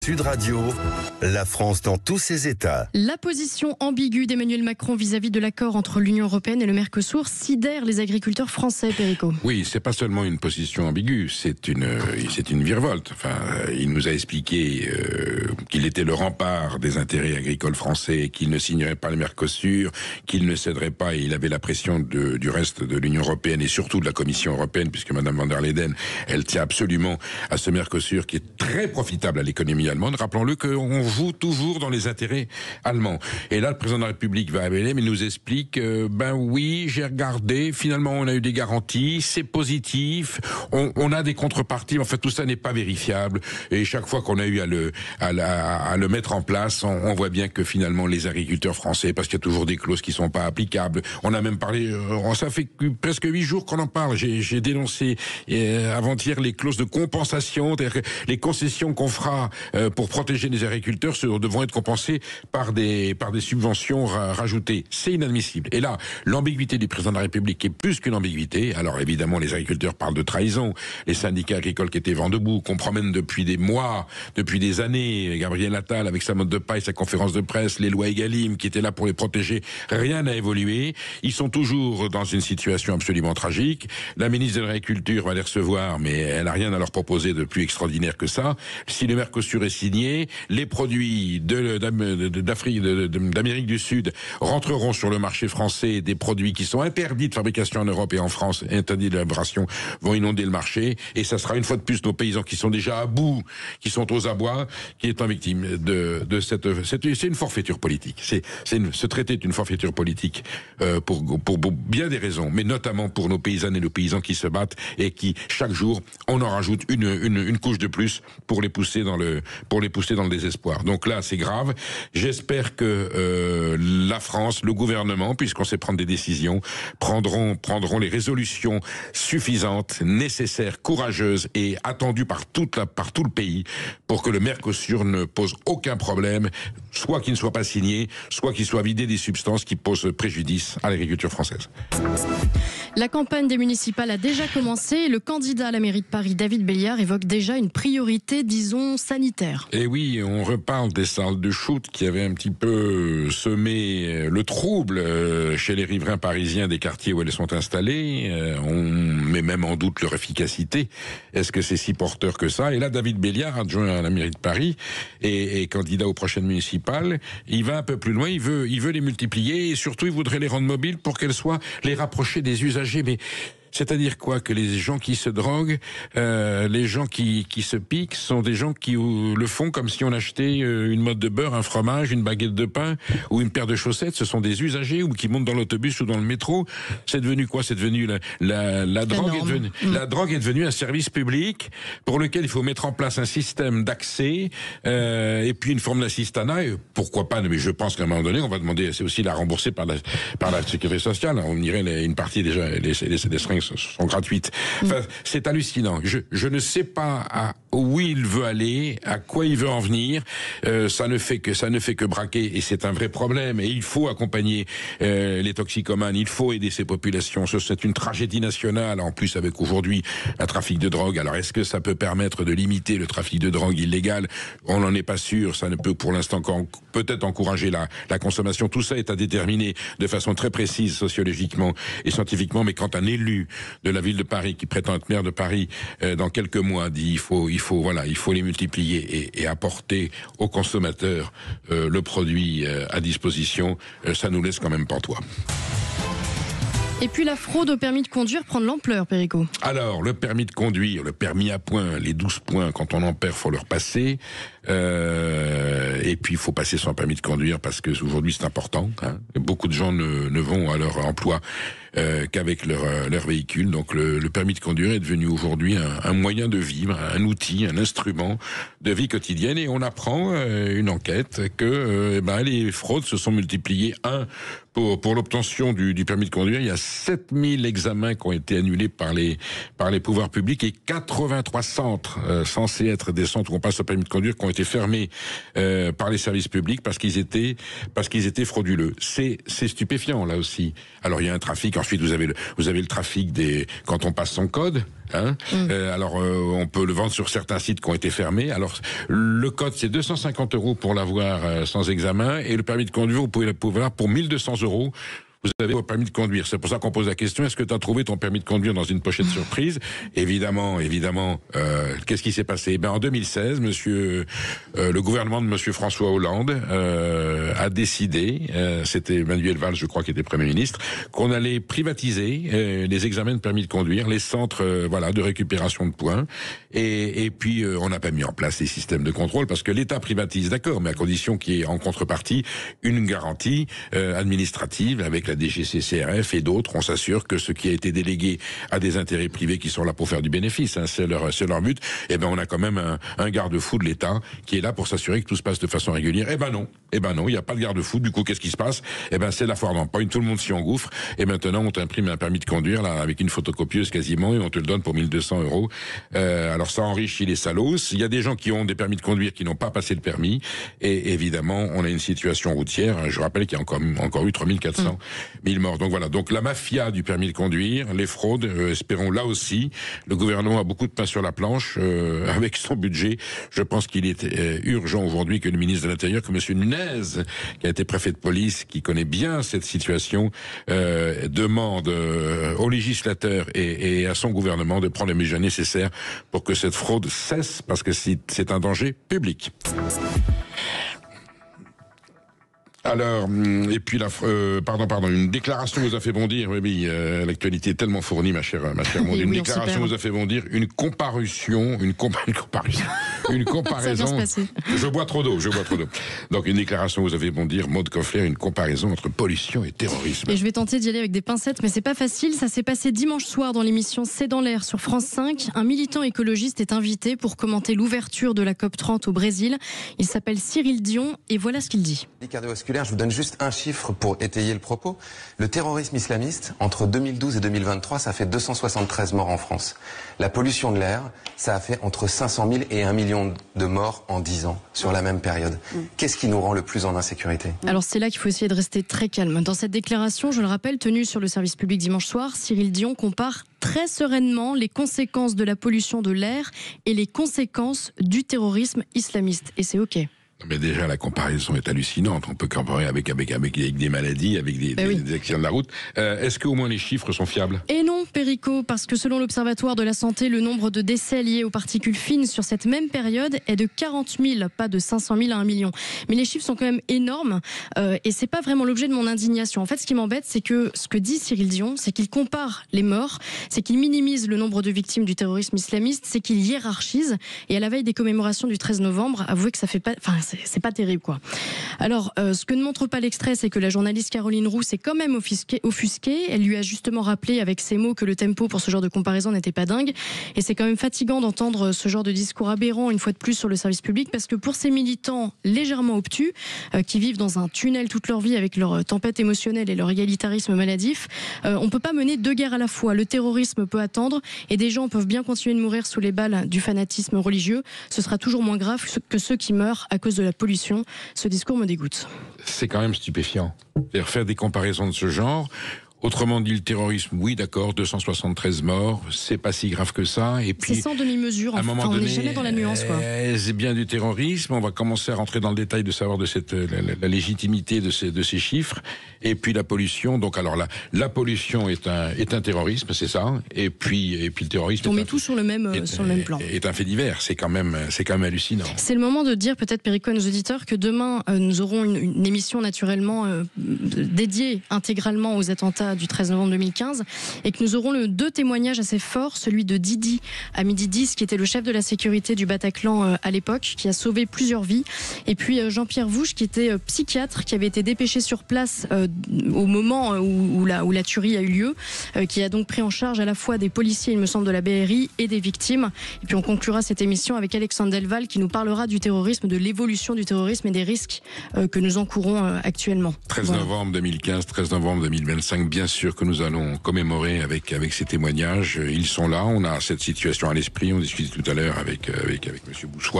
Sud Radio, la France dans tous ses états. La position ambiguë d'Emmanuel Macron vis-à-vis de l'accord entre l'Union européenne et le Mercosur sidère les agriculteurs français, Perico. Oui, c'est pas seulement une position ambiguë, c'est une virevolte. Enfin, il nous a expliqué qu'il était le rempart des intérêts agricoles français, qu'il ne signerait pas le Mercosur, qu'il ne céderait pas, et il avait la pression du reste de l'Union européenne et surtout de la Commission européenne, puisque Mme von der Leyen, elle tient absolument à ce Mercosur qui est très profitable à l'économie allemande. Rappelons-le qu'on joue toujours dans les intérêts allemands. Et là, le président de la République va à Belém et nous explique, ben oui, j'ai regardé, finalement on a eu des garanties, c'est positif, on a des contreparties, en fait tout ça n'est pas vérifiable. Et chaque fois qu'on a eu à le mettre en place, on voit bien que finalement les agriculteurs français, parce qu'il y a toujours des clauses qui sont pas applicables. On a même parlé, ça fait presque 8 jours qu'on en parle. J'ai dénoncé avant-hier les clauses de compensation, les concessions qu'on fera pour protéger les agriculteurs devront être compensées par des subventions rajoutées. C'est inadmissible. Et là, l'ambiguïté du président de la République est plus qu'une ambiguïté. Alors évidemment, les agriculteurs parlent de trahison. Les syndicats agricoles qui étaient vent debout, qu'on promène depuis des mois, depuis des années, Gabriel Attal avec sa mode de paille, sa conférence de presse, les lois Egalim qui étaient là pour les protéger, rien n'a évolué. Ils sont toujours dans une situation absolument tragique. La ministre de l'Agriculture va les recevoir, mais elle n'a rien à leur proposer de plus extraordinaire que ça. Si le Mercosur est signé, les produits d'Amérique du Sud rentreront sur le marché français. Des produits qui sont interdits de fabrication en Europe et en France, interdits d'élaboration, vont inonder le marché. Et ça sera une fois de plus nos paysans qui sont déjà à bout, qui sont aux abois, qui étant victimes de cette... C'est une forfaiture politique. Ce traité est une forfaiture politique pour bien des raisons, mais notamment pour nos paysannes et nos paysans qui se battent et qui, chaque jour, on en rajoute une couche de plus pour les pousser dans le désespoir. Donc là, c'est grave. J'espère que la France, le gouvernement, puisqu'on sait prendre des décisions, prendront les résolutions suffisantes, nécessaires, courageuses et attendues par tout le pays pour que le Mercosur ne pose aucun problème, soit qu'il ne soit pas signé, soit qu'il soit vidé des substances qui posent préjudice à l'agriculture française. La campagne des municipales a déjà commencé et le candidat à la mairie de Paris, David Béliard, évoque déjà une priorité, disons, sanitaire. Et oui, on reparle des salles de shoot qui avaient un petit peu semé le trouble chez les riverains parisiens des quartiers où elles sont installées. On met même en doute leur efficacité. Est-ce que c'est si porteur que ça? Et là, David Béliard, adjoint à la mairie de Paris et candidat aux prochaines municipales, il va un peu plus loin, il veut les multiplier et surtout il voudrait les rendre mobiles pour qu'elles soient les rapprocher des usagers. Mais c'est-à-dire quoi? Que les gens qui se droguent, les gens qui se piquent sont des gens qui le font comme si on achetait une motte de beurre, un fromage, une baguette de pain ou une paire de chaussettes. Ce sont des usagers ou qui montent dans l'autobus ou dans le métro. C'est devenu quoi? C'est devenu la drogue la drogue est devenue un service public pour lequel il faut mettre en place un système d'accès et puis une forme d'assistanat. Pourquoi pas? Mais je pense qu'à un moment donné, on va demander, c'est aussi la rembourser par la sécurité sociale. On dirait une partie déjà les seringues sont gratuites. Enfin, c'est hallucinant. Je ne sais pas où il veut aller, à quoi il veut en venir. Ça ne fait que braquer et c'est un vrai problème. Et il faut accompagner les toxicomanes. Il faut aider ces populations. C'est une tragédie nationale. En plus, avec aujourd'hui un trafic de drogue. Alors, est-ce que ça peut permettre de limiter le trafic de drogue illégal? On n'en est pas sûr. Ça ne peut pour l'instant peut-être encourager la consommation. Tout ça est à déterminer de façon très précise sociologiquement et scientifiquement. Mais quand un élu de la ville de Paris qui prétend être maire de Paris dans quelques mois dit il faut les multiplier et apporter aux consommateurs le produit à disposition, ça nous laisse quand même pantois. Et puis la fraude au permis de conduire prend de l'ampleur, Perico. Alors, le permis de conduire, le permis à points, les 12 points, quand on en perd, faut le repasser. Et puis, il faut passer son permis de conduire parce que aujourd'hui c'est important. Beaucoup de gens ne vont à leur emploi qu'avec leur véhicule. Donc, le permis de conduire est devenu aujourd'hui un moyen de vivre, un outil, un instrument de vie quotidienne. Et on apprend une enquête que les fraudes se sont multipliées. Pour l'obtention du permis de conduire, il y a 7000 examens qui ont été annulés par les pouvoirs publics et 83 centres censés être des centres où on passe au permis de conduire qui ont été été fermés par les services publics parce qu'ils étaient frauduleux. C'est stupéfiant là aussi. Alors il y a un trafic. Ensuite vous avez le trafic quand on passe son code. Alors on peut le vendre sur certains sites qui ont été fermés. Alors le code c'est 250 € pour l'avoir sans examen, et le permis de conduire vous pouvez l'avoir pour 1200 €. Vous avez votre permis de conduire. C'est pour ça qu'on pose la question, est-ce que tu as trouvé ton permis de conduire dans une pochette surprise? Évidemment, qu'est-ce qui s'est passé? En 2016, le gouvernement de monsieur François Hollande a décidé, c'était Manuel Valls, je crois, qui était Premier ministre, qu'on allait privatiser les examens de permis de conduire, les centres de récupération de points, et puis on n'a pas mis en place les systèmes de contrôle, parce que l'État privatise, d'accord, mais à condition qu'il y ait en contrepartie une garantie administrative avec la DGCCRF et d'autres. On s'assure que ce qui a été délégué à des intérêts privés qui sont là pour faire du bénéfice, c'est leur but, on a quand même un garde-fou de l'État qui est là pour s'assurer que tout se passe de façon régulière. Non, il n'y a pas de garde-fou. Du coup, qu'est-ce qui se passe? C'est la foire d'empoigne, tout le monde s'y engouffre, et maintenant on t'imprime un permis de conduire là, avec une photocopieuse quasiment, et on te le donne pour 1200 €. Alors ça enrichit les salauds. Il y a des gens qui ont des permis de conduire qui n'ont pas passé le permis, et évidemment on a une situation routière. Je rappelle qu'il y a encore eu 3400 1000 morts. Donc voilà, donc la mafia du permis de conduire, les fraudes, espérons là aussi. Le gouvernement a beaucoup de pain sur la planche avec son budget. Je pense qu'il est urgent aujourd'hui que le ministre de l'Intérieur, que M. Nunez, qui a été préfet de police, qui connaît bien cette situation, demande aux législateurs et à son gouvernement de prendre les mesures nécessaires pour que cette fraude cesse, parce que c'est un danger public. Alors, et puis une déclaration vous a fait bondir. Oui, l'actualité est tellement fournie, ma chère Maud. Une déclaration vous a fait bondir, une comparaison. Je bois trop d'eau. Donc une déclaration vous a fait bondir, Maud Koffler, une comparaison entre pollution et terrorisme. Et je vais tenter d'y aller avec des pincettes, mais c'est pas facile. Ça s'est passé dimanche soir dans l'émission C'est dans l'air sur France 5. Un militant écologiste est invité pour commenter l'ouverture de la COP30 au Brésil. Il s'appelle Cyril Dion, et voilà ce qu'il dit. Je vous donne juste un chiffre pour étayer le propos. Le terrorisme islamiste, entre 2012 et 2023, ça fait 273 morts en France. La pollution de l'air, ça a fait entre 500 000 et 1 million de morts en 10 ans, sur la même période. Qu'est-ce qui nous rend le plus en insécurité? Alors c'est là qu'il faut essayer de rester très calme. Dans cette déclaration, je le rappelle, tenue sur le service public dimanche soir, Cyril Dion compare très sereinement les conséquences de la pollution de l'air et les conséquences du terrorisme islamiste. Et c'est OK. Mais déjà, la comparaison est hallucinante. On peut comparer avec des maladies, avec des accidents de la route. Est-ce qu'au moins les chiffres sont fiables? Et non, Perico, parce que selon l'Observatoire de la santé, le nombre de décès liés aux particules fines sur cette même période est de 40 000, pas de 500 000 à 1 million. Mais les chiffres sont quand même énormes, et c'est pas vraiment l'objet de mon indignation. En fait, ce qui m'embête, c'est que ce que dit Cyril Dion, c'est qu'il compare les morts, c'est qu'il minimise le nombre de victimes du terrorisme islamiste, c'est qu'il hiérarchise, et à la veille des commémorations du 13 novembre, avouez que ça fait pas... c'est pas terrible, quoi. Alors, ce que ne montre pas l'extrait, c'est que la journaliste Caroline Roux s'est quand même offusquée. Elle lui a justement rappelé avec ses mots que le tempo pour ce genre de comparaison n'était pas dingue. Et c'est quand même fatigant d'entendre ce genre de discours aberrant une fois de plus sur le service public, parce que pour ces militants légèrement obtus, qui vivent dans un tunnel toute leur vie avec leur tempête émotionnelle et leur égalitarisme maladif, on peut pas mener deux guerres à la fois. Le terrorisme peut attendre, et des gens peuvent bien continuer de mourir sous les balles du fanatisme religieux. Ce sera toujours moins grave que ceux qui meurent à cause de la pollution. Ce discours me dégoûte. C'est quand même stupéfiant. Faire des comparaisons de ce genre. Autrement dit, le terrorisme, oui, d'accord, 273 morts, c'est pas si grave que ça. Et puis, c'est sans demi-mesure. À un moment donné, on n'est jamais dans la nuance, quoi. C'est bien du terrorisme. On va commencer à rentrer dans le détail de savoir la légitimité de ces chiffres. Et puis la pollution. Donc alors la pollution est un terrorisme, c'est ça. Et puis le terrorisme. On met tout sur le même plan. Est un fait divers. C'est quand même hallucinant. C'est le moment de dire peut-être, Perico, à nos auditeurs, que demain nous aurons une émission naturellement dédiée intégralement aux attentats du 13 novembre 2015, et que nous aurons deux témoignages assez forts, celui de Didi à midi 10, qui était le chef de la sécurité du Bataclan à l'époque, qui a sauvé plusieurs vies, et puis Jean-Pierre Vouche, qui était psychiatre, qui avait été dépêché sur place au moment où la tuerie a eu lieu, qui a donc pris en charge à la fois des policiers, il me semble, de la BRI et des victimes. Et puis on conclura cette émission avec Alexandre Delval, qui nous parlera du terrorisme, de l'évolution du terrorisme et des risques que nous encourons actuellement. 13 novembre 2015, 13 novembre 2025, bien sûr que nous allons commémorer avec ces témoignages. Ils sont là, on a cette situation à l'esprit, on discutait tout à l'heure avec monsieur Boussois.